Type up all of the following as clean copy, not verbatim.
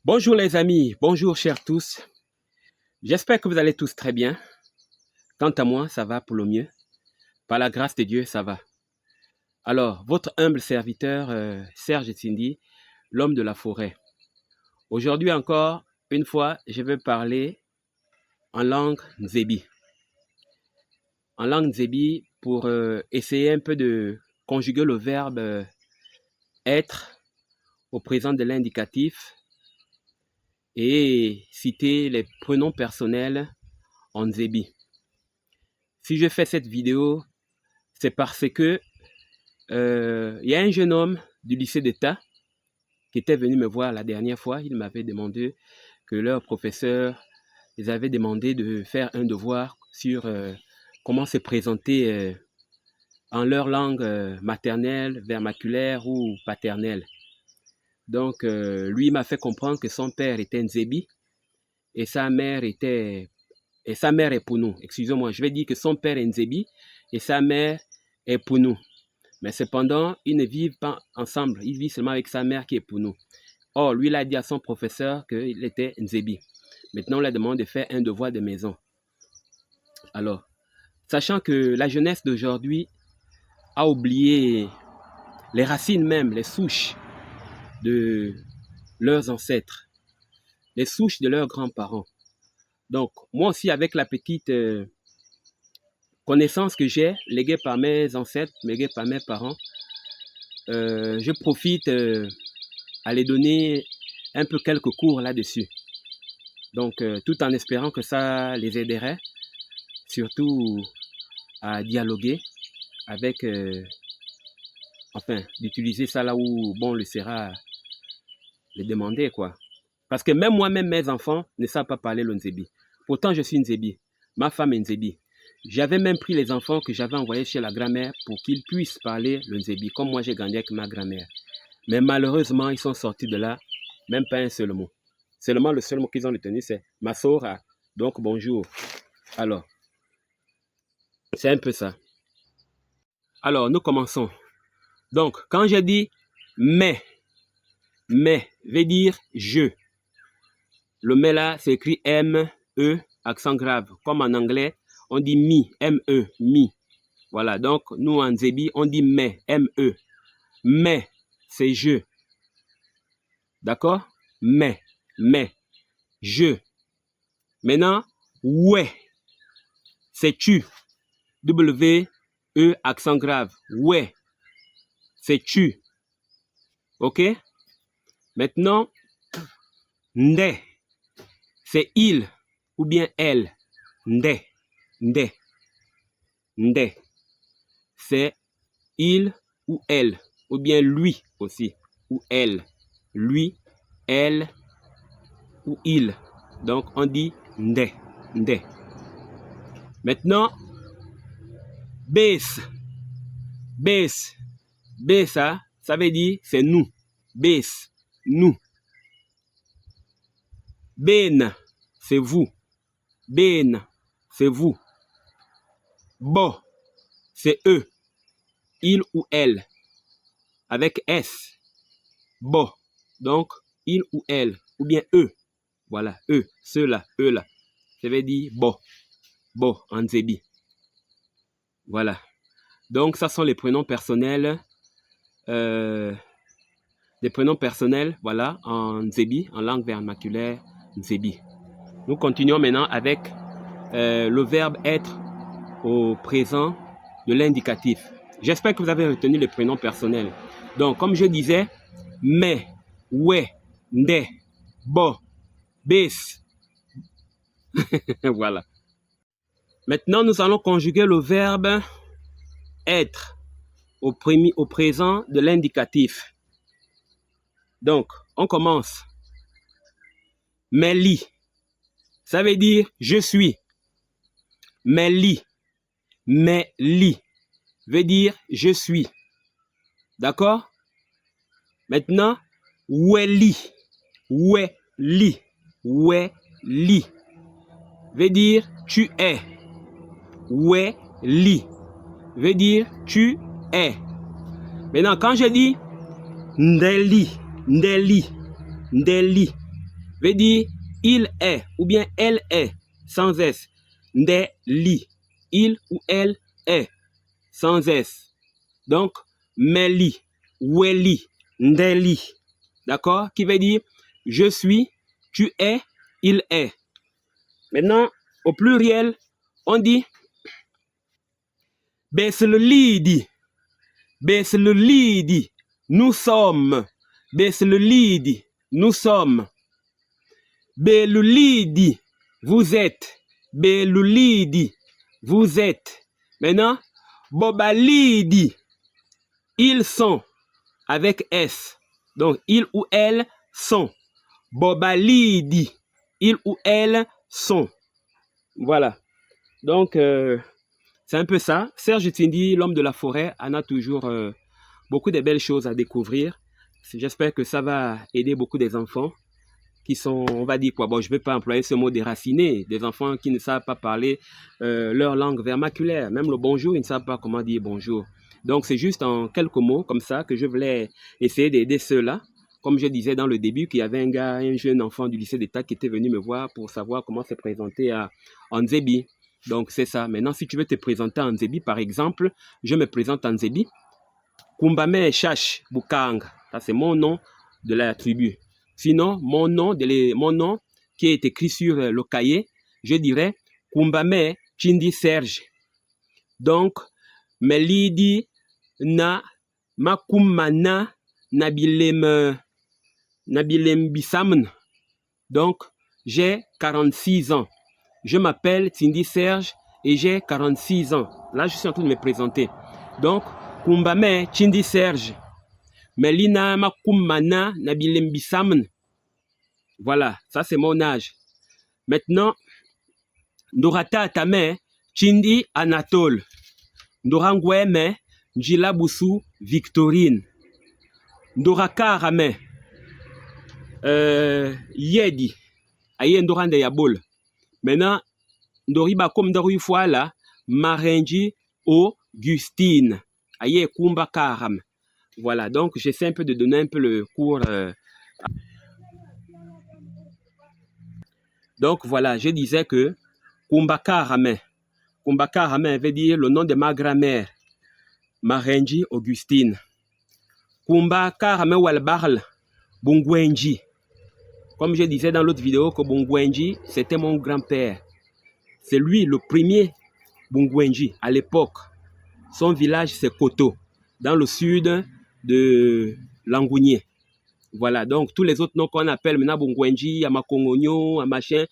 Bonjour les amis, bonjour chers tous. J'espère que vous allez tous très bien. Quant à moi, ça va pour le mieux. Par la grâce de Dieu, ça va. Alors, votre humble serviteur, Serge Cindy, l'homme de la forêt. Aujourd'hui encore, une fois, je vais parler en langue Nzebi. En langue Nzebi pour essayer un peu de conjuguer le verbe être au présent de l'indicatif et citer les pronoms personnels en Nzebi. Si je fais cette vidéo, c'est parce que y a un jeune homme du lycée d'État qui était venu me voir la dernière fois. Il m'avait demandé que leur professeur les avait demandé de faire un devoir sur comment se présenter en leur langue maternelle, vernaculaire ou paternelle. Donc, lui m'a fait comprendre que son père était Nzebi et sa mère était... Et sa mère est Pounou. Excusez-moi, je vais dire que son père est Nzebi et sa mère est Pounou. Mais cependant, ils ne vivent pas ensemble. Il vit seulement avec sa mère qui est Pounou. Or, lui, il a dit à son professeur qu'il était Nzebi. Maintenant, on lui demande de faire un devoir de maison. Alors, sachant que la jeunesse d'aujourd'hui a oublié les racines même, les souches de leurs ancêtres, les souches de leurs grands-parents. Donc, moi aussi, avec la petite connaissance que j'ai, léguée par mes ancêtres, léguée par mes parents, je profite à les donner un peu quelques cours là-dessus. Donc, tout en espérant que ça les aiderait, surtout à dialoguer avec, enfin, d'utiliser ça là où bon le sera les demander, quoi. Parce que même moi-même, mes enfants ne savent pas parler le Nzebi. Pourtant, je suis Nzebi. Ma femme est Nzebi. J'avais même pris les enfants que j'avais envoyés chez la grand-mère pour qu'ils puissent parler le Nzebi, comme moi j'ai grandi avec ma grand-mère. Mais malheureusement, ils sont sortis de là, même pas un seul mot. Seulement le seul mot qu'ils ont retenu, c'est Masora. Donc bonjour. Alors, c'est un peu ça. Alors, nous commençons. Donc, quand j'ai dit mais veut dire je. Le mais là, c'est écrit M-E, accent grave. Comme en anglais, on dit mi, M-E, mi. Voilà, donc nous en Nzebi, on dit mais, M-E. Mais, c'est je. D'accord? Mais, je. Maintenant, ouais, c'est tu. W-E, accent grave. Ouais, c'est tu. Ok? Maintenant, nde, c'est il ou bien elle. Nde, c'est il ou elle, ou bien lui aussi, ou elle. Lui, elle ou il. Donc, on dit nde. Maintenant, base, ça veut dire c'est nous. Base, nous. Ben, c'est vous. Ben, c'est vous. Bo, c'est eux. Il ou elle. Avec S. Bo. Donc, il ou elle. Ou bien eux. Voilà, eux. Ceux-là, eux-là. Ça veut dire bo. Bo, en Nzebi. Voilà. Donc, ça sont les prénoms personnels. Des prénoms personnels, voilà, en Nzebi, en langue vernaculaire Nzebi. Nous continuons maintenant avec le verbe être au présent de l'indicatif. J'espère que vous avez retenu les prénoms personnels. Donc, comme je disais, mais, ouais, nde, bo, bes. Voilà. Maintenant, nous allons conjuguer le verbe être au présent de l'indicatif. Donc, on commence. Meli, ça veut dire je suis. Meli veut dire je suis. D'accord? Maintenant, weli veut dire tu es. Weli veut dire tu es. Maintenant, quand je dis ndeli veut dire il est ou bien elle est sans S. Nde li. Il ou elle est sans S. Donc, meli, weli, ndeli. D'accord? Qui veut dire je suis, tu es, il est. Maintenant, au pluriel, on dit beslelidi. Beslelidi. Nous sommes. Beslelidi. Nous sommes. Belulidi. Vous êtes. Belulidi. Vous êtes. Maintenant, bobalidi. Ils sont. Avec S. Donc, ils ou elles sont. Bobalidi. Ils ou elles sont. Voilà. Donc, c'est un peu ça. Serge Tindi, l'homme de la forêt, en a toujours beaucoup de belles choses à découvrir. J'espère que ça va aider beaucoup des enfants qui sont, on va dire quoi, bon, je ne vais pas employer ce mot déraciné, des enfants qui ne savent pas parler leur langue vernaculaire. Même le bonjour, ils ne savent pas comment dire bonjour. Donc, c'est juste en quelques mots comme ça que je voulais essayer d'aider ceux-là. Comme je disais dans le début, qu'il y avait un gars, un jeune enfant du lycée d'État qui était venu me voir pour savoir comment se présenter à Nzebi. Donc, c'est ça. Maintenant, si tu veux te présenter en Nzebi, par exemple, je me présente en Nzebi. Kumbame Chash Bukang. Ça, c'est mon nom de la tribu. Sinon, mon nom qui est écrit sur le cahier, je dirais Kumbame Chindi Serge. Donc, Melidi na Makumana Nabilem Bisamn. Donc, j'ai 46 ans. Je m'appelle Tindi Serge et j'ai 46 ans. Là, je suis en train de me présenter. Donc, Kumbame Tindi Serge. Melina Makumana Nabilem Bisamn. Voilà, ça c'est mon âge. Maintenant, Ndorata Atame Chindi Anatole. Ndorangweme Njilabusu Victorine. Ndoraka Rame Yedi. Aye Ndorande Yabol. Maintenant, Ndoriba comme Dorufuala Marenji Augustine. Aye Kumba Karam. Voilà, donc j'essaie un peu de donner un peu le cours. Donc voilà, je disais que Kumbaka Ramen. Kumbaka Ramen veut dire le nom de ma grand-mère, Marenji Augustine. Kumbaka Ramen Walbarl, Bungwenji. Comme je disais dans l'autre vidéo que Bungwenji, c'était mon grand-père. C'est lui le premier Bungwenji à l'époque. Son village, c'est Koto, dans le sud de Langounier. Voilà, donc tous les autres noms qu'on appelle maintenant Bungwenji, Amakongogno, Amachin,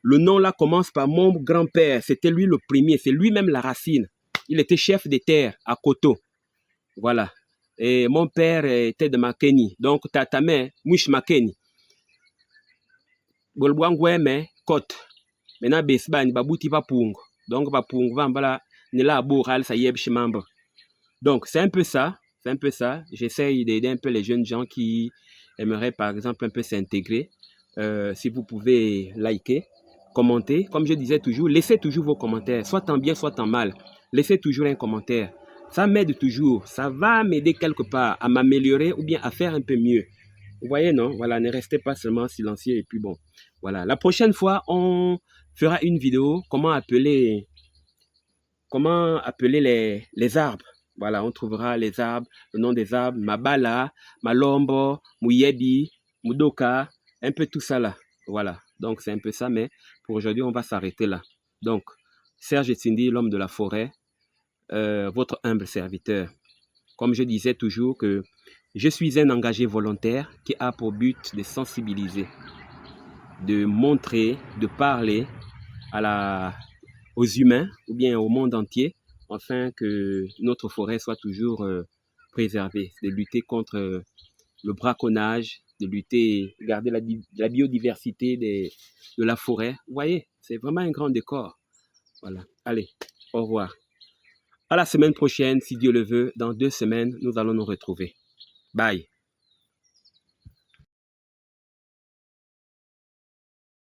le nom là commence par mon grand-père. C'était lui le premier, c'est lui-même la racine. Il était chef des terres à Koto. Voilà. Et mon père était de Makeni. Donc Tatame, Mouch Makeni. Bolbouangoueme, Kote. Maintenant, Besban, Babouti Papung. Donc Papung, Vambala, Nela Boral, Sayeb Chimambre. Donc c'est un peu ça. C'est un peu ça. J'essaye d'aider un peu les jeunes gens qui aimeraient, par exemple, un peu s'intégrer. Si vous pouvez liker, commenter. Comme je disais toujours, laissez toujours vos commentaires, soit en bien, soit en mal. Laissez toujours un commentaire. Ça m'aide toujours. Ça va m'aider quelque part à m'améliorer ou bien à faire un peu mieux. Vous voyez, non? Voilà, ne restez pas seulement silencieux et puis bon. Voilà. La prochaine fois, on fera une vidéo comment appeler les arbres. Voilà, on trouvera les arbres, le nom des arbres, Mabala, Malombo, Muyebi, Mudoka, un peu tout ça là. Voilà, donc c'est un peu ça, mais pour aujourd'hui, on va s'arrêter là. Donc, Serge Tindi, l'homme de la forêt, votre humble serviteur. Comme je disais toujours que je suis un engagé volontaire qui a pour but de sensibiliser, de montrer, de parler aux humains ou bien au monde entier, afin que notre forêt soit toujours préservée, de lutter contre le braconnage, de lutter, garder la biodiversité de la forêt. Vous voyez, c'est vraiment un grand décor. Voilà. Allez, au revoir. À la semaine prochaine, si Dieu le veut. Dans 2 semaines, nous allons nous retrouver. Bye.